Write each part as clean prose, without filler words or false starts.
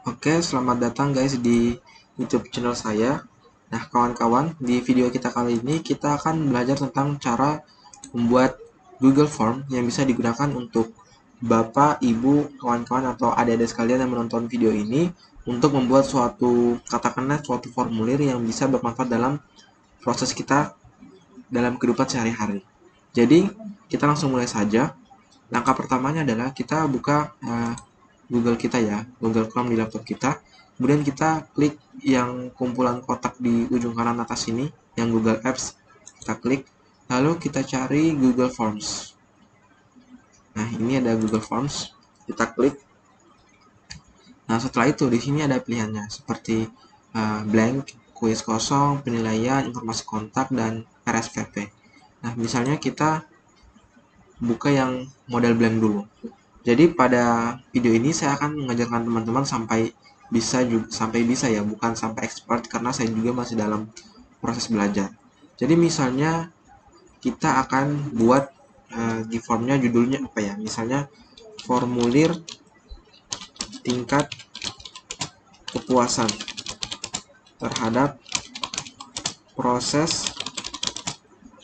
Oke, selamat datang guys di YouTube channel saya. Nah, kawan-kawan, di video kita kali ini kita akan belajar tentang cara membuat Google Form yang bisa digunakan untuk Bapak, Ibu, kawan-kawan atau adik-adik sekalian yang menonton video ini untuk membuat katakanlah suatu formulir yang bisa bermanfaat dalam proses kita dalam kehidupan sehari-hari. Jadi, kita langsung mulai saja. Langkah pertamanya adalah kita buka Google kita ya, Google Chrome di laptop kita. Kemudian kita klik yang kumpulan kotak di ujung kanan atas ini, yang Google Apps. Kita klik, lalu kita cari Google Forms. Nah, ini ada Google Forms. Kita klik. Nah, setelah itu di sini ada pilihannya seperti blank, kuis kosong, penilaian, informasi kontak, dan RSVP. Nah, misalnya kita buka yang model blank dulu. Jadi pada video ini saya akan mengajarkan teman-teman sampai bisa ya, bukan sampai expert karena saya juga masih dalam proses belajar. Jadi misalnya kita akan buat di formnya judulnya apa ya? Misalnya formulir tingkat kepuasan terhadap proses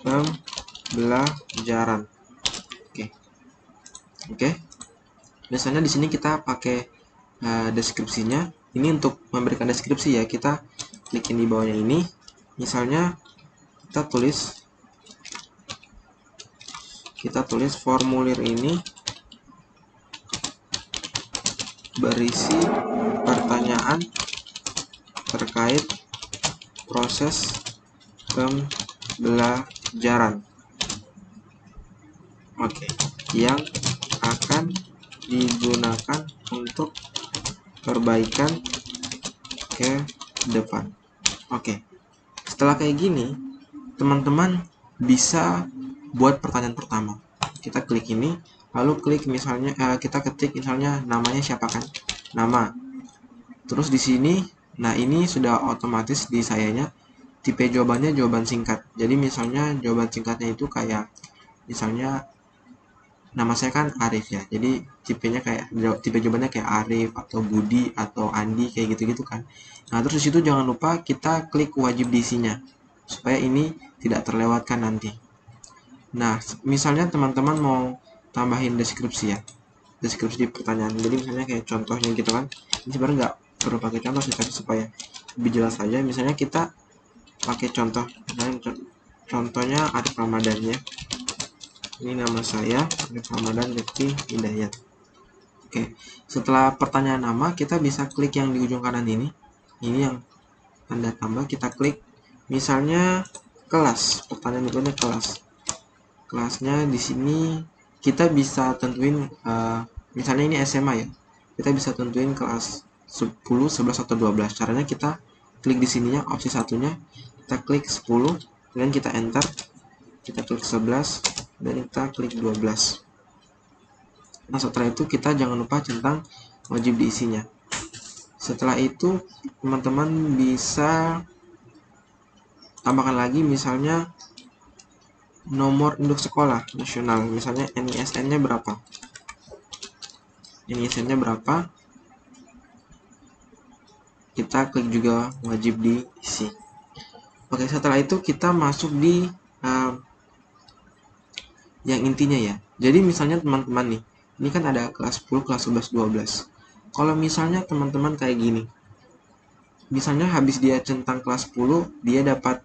pembelajaran. Oke. Biasanya di sini kita pakai deskripsinya. Ini untuk memberikan deskripsi ya, kita klikin di bawahnya ini. Misalnya kita tulis formulir ini berisi pertanyaan terkait proses pembelajaran. Oke, yang akan digunakan untuk perbaikan ke depan. Oke, setelah kayak gini, teman-teman bisa buat pertanyaan pertama. Kita klik ini, lalu klik misalnya kita ketik misalnya namanya siapa kan? Nama. Terus di sini, nah ini sudah otomatis di sayanya tipe jawabannya jawaban singkat. Jadi misalnya jawaban singkatnya itu kayak misalnya nama saya kan Arif ya, jadi tipe jawabannya kayak Arif atau Budi atau Andi kayak gitu-gitu kan. Nah terus disitu jangan lupa kita klik wajib diisinya supaya ini tidak terlewatkan nanti. Nah misalnya teman-teman mau tambahin deskripsi ya, deskripsi pertanyaan, jadi misalnya kayak contohnya gitu kan. Ini sebenarnya nggak perlu pakai contoh sih, tapi supaya lebih jelas saja. Misalnya kita pakai contoh, contohnya Arif Ramadan ya. Ini nama saya, Arif Ramadan Rifki Hidayat. Oke, setelah pertanyaan nama, kita bisa klik yang di ujung kanan ini. Ini yang tanda tambah, kita klik. Misalnya kelas, pertanyaan berikutnya kelas. Kelasnya di sini kita bisa tentuin, misalnya ini SMA ya. Kita bisa tentuin kelas 10, 11, atau 12. Caranya kita klik di sininya, opsi satunya. Kita klik 10, kemudian kita enter. Kita klik 11, dan kita klik 12. Nah setelah itu kita jangan lupa centang wajib diisinya. Setelah itu teman-teman bisa tambahkan lagi misalnya nomor induk sekolah nasional, misalnya NISN-nya berapa. NISN-nya berapa, kita klik juga wajib diisi. Oke, setelah itu kita masuk di yang intinya ya. Jadi misalnya teman-teman nih, ini kan ada kelas 10, kelas 11, 12. Kalau misalnya teman-teman kayak gini, misalnya habis dia centang kelas 10, dia dapat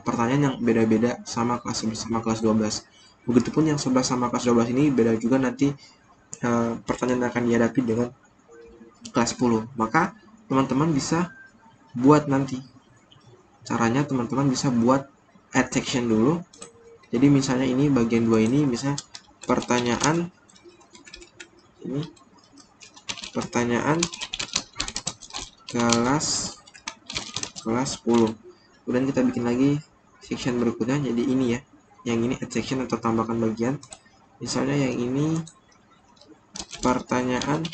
pertanyaan yang beda-beda sama kelas 11 sama kelas 12. Begitupun yang 11 sama kelas 12 ini beda juga nanti pertanyaan yang akan dihadapi dengan kelas 10. Maka teman-teman bisa buat nanti. Caranya teman-teman bisa buat add section dulu. Jadi misalnya ini bagian 2 ini misalnya pertanyaan kelas 10. Kemudian kita bikin lagi section berikutnya, jadi ini ya. Yang ini add section atau tambahkan bagian. Misalnya yang ini pertanyaan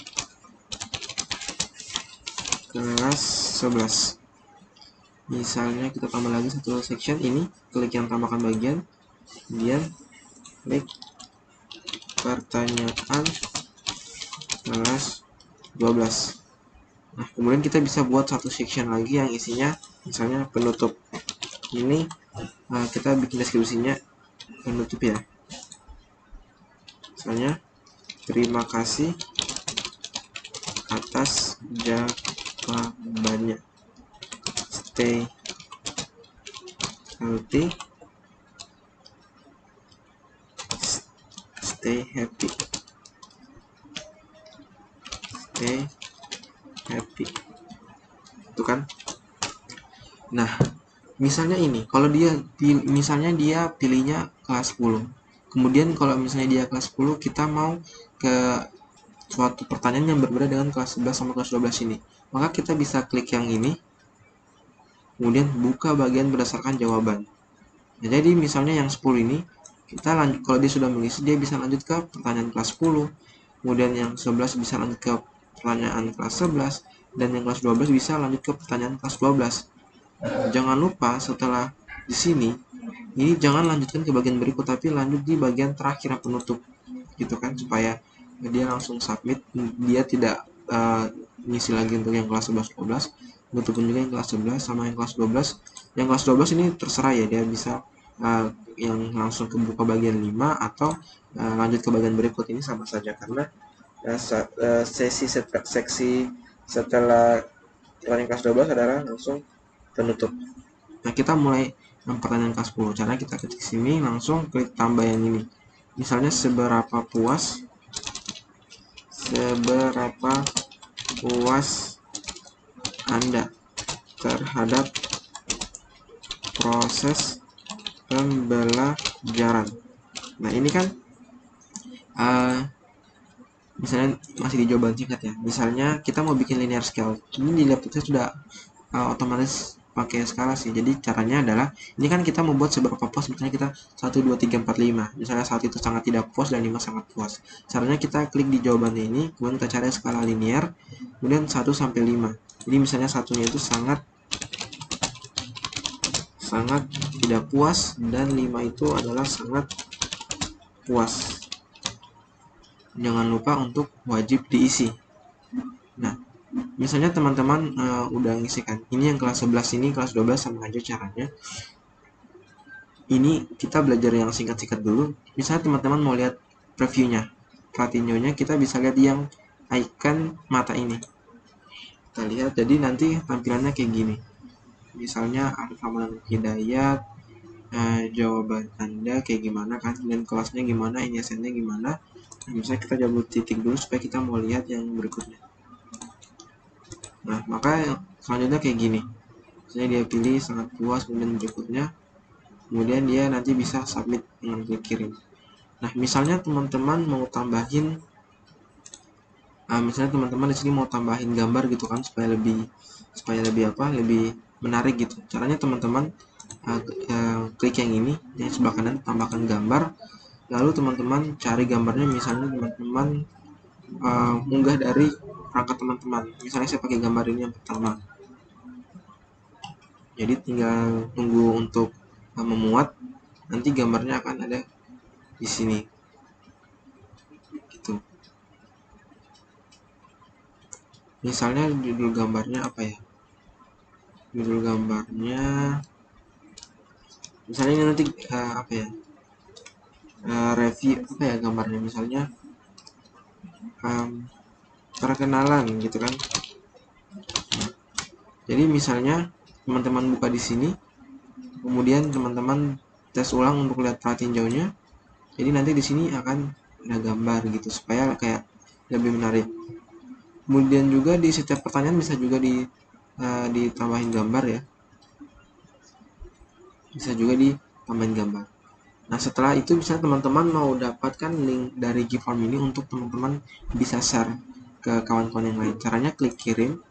kelas 11. Misalnya kita tambah lagi satu section, ini klik yang tambahkan bagian, kemudian klik pertanyaan kelas 12. Nah, kemudian kita bisa buat satu section lagi yang isinya misalnya penutup. Ini kita bikin deskripsinya penutup ya. Misalnya, terima kasih atas jawabannya. Stay healthy, stay happy, stay happy. Itu kan. Nah, misalnya ini, kalau misalnya dia pilihnya kelas 10. Kemudian kalau misalnya dia kelas 10, kita mau ke suatu pertanyaan yang berbeda dengan kelas 11 sama kelas 12 ini. Maka kita bisa klik yang ini, kemudian buka bagian berdasarkan jawaban. Nah, jadi misalnya yang 10 ini, kita lanjut, kalau dia sudah mengisi, dia bisa lanjut ke pertanyaan kelas 10. Kemudian yang 11 bisa lanjut ke pertanyaan kelas 11. Dan yang kelas 12 bisa lanjut ke pertanyaan kelas 12. Jangan lupa setelah di sini, ini jangan lanjutkan ke bagian berikut, tapi lanjut di bagian terakhir penutup, gitu kan, supaya dia langsung submit, dia tidak ngisi lagi untuk yang kelas 11 12. Betulpun juga yang kelas 11 sama yang kelas 12. Yang kelas 12 ini terserah ya, dia bisa yang langsung ke buka bagian 5 atau lanjut ke bagian berikut. Ini sama saja karena seksi setelah yang kelas 12 adalah langsung penutup. Nah, kita mulai pertanyaan kelas 10. Caranya kita ketik sini, langsung klik tambah yang ini. Misalnya seberapa puas Anda terhadap proses pembelajaran. Nah, ini kan misalnya masih di jawaban singkat ya. Misalnya kita mau bikin linear scale. Ini di laptop saya sudah otomatis pakai skala sih. Jadi caranya adalah, ini kan kita membuat seberapa puas, misalnya kita 1 2 3 4 5. Misalnya 1 itu sangat tidak puas dan 5 sangat puas. Caranya kita klik di jawabannya ini, kemudian kita cari skala linear, kemudian 1 sampai 5. Jadi misalnya satunya itu sangat tidak puas dan 5 itu adalah sangat puas. Jangan lupa untuk wajib diisi. Nah, misalnya teman-teman udah ngisi kan, ini yang kelas 11 ini, kelas 12 sama aja caranya. Ini kita belajar yang singkat-singkat dulu. Misalnya teman-teman mau lihat previewnya, Pratinyonya, kita bisa lihat yang icon mata ini. Kita lihat, jadi nanti tampilannya kayak gini. Misalnya Arif Ramadan Hidayat, jawaban Anda kayak gimana kan, dan kelasnya gimana, ini asennya gimana. Nah, misalnya kita double titik dulu supaya kita mau lihat yang berikutnya. Nah, maka selanjutnya kayak gini. Misalnya dia pilih sangat puas, kemudian berikutnya, kemudian dia nanti bisa submit dengan klik kirim. Nah, misalnya teman-teman mau tambahin, misalnya teman-teman di sini mau tambahin gambar gitu kan, supaya lebih lebih menarik gitu. Caranya teman-teman klik yang ini, yang sebelah kanan, tambahkan gambar. Lalu teman-teman cari gambarnya, misalnya teman-teman unggah dari perangkat teman-teman. Misalnya saya pakai gambar ini yang pertama. Jadi tinggal tunggu untuk memuat, nanti gambarnya akan ada di sini. Gitu. Misalnya judul gambarnya apa ya? Judul gambarnya misalnya ini nanti apa ya? Review apa ya gambarnya, misalnya perkenalan gitu kan. Nah, jadi misalnya teman-teman buka di sini, kemudian teman-teman tes ulang untuk lihat pratinjaunya. Jadi nanti di sini akan ada gambar gitu supaya kayak lebih menarik. Kemudian juga di setiap pertanyaan bisa juga ditambahin gambar ya. Bisa juga ditambahin gambar. Nah, setelah itu bisa teman-teman mau dapatkan link dari Giveform ini untuk teman-teman bisa share ke kawan-kawan yang lain. Caranya klik kirim,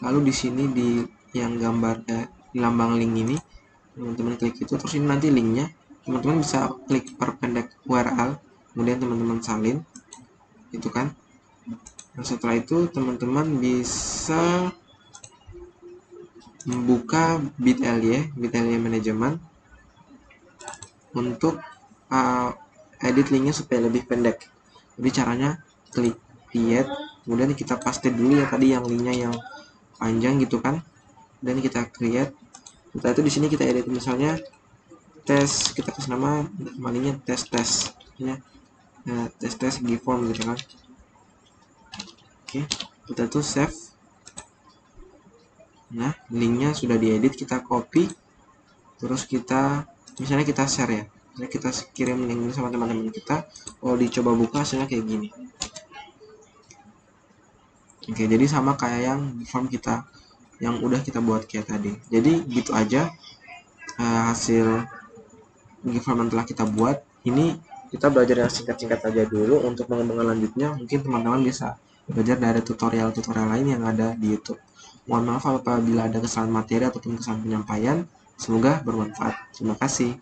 lalu di sini di yang gambar di lambang link ini teman-teman klik itu, terus ini nanti linknya, teman-teman bisa klik perpendek URL, kemudian teman-teman salin, itu kan. Nah, setelah itu teman-teman bisa membuka bit.ly manajemen untuk edit linknya supaya lebih pendek. Jadi caranya klik create, kemudian kita paste dulu ya tadi yang linknya yang panjang gitu kan, dan kita create. Setelah itu di sini kita edit, misalnya tes, kita kasih nama malingnya tes ya, tes give form gitu kan. Oke, kita tuh save. Nah, linknya sudah diedit, kita copy, terus kita misalnya kita share ya, misalnya kita kirim link ini sama teman-teman kita. Kalau dicoba buka hasilnya kayak gini. Oke, jadi sama kayak yang form kita yang udah kita buat kayak tadi. Jadi gitu aja hasil form yang telah kita buat. Ini kita belajar yang singkat-singkat aja dulu. Untuk pengembangan lanjutnya mungkin teman-teman bisa belajar dari tutorial-tutorial lain yang ada di YouTube. Mohon maaf apabila ada kesalahan materi ataupun kesalahan penyampaian. Semoga bermanfaat. Terima kasih.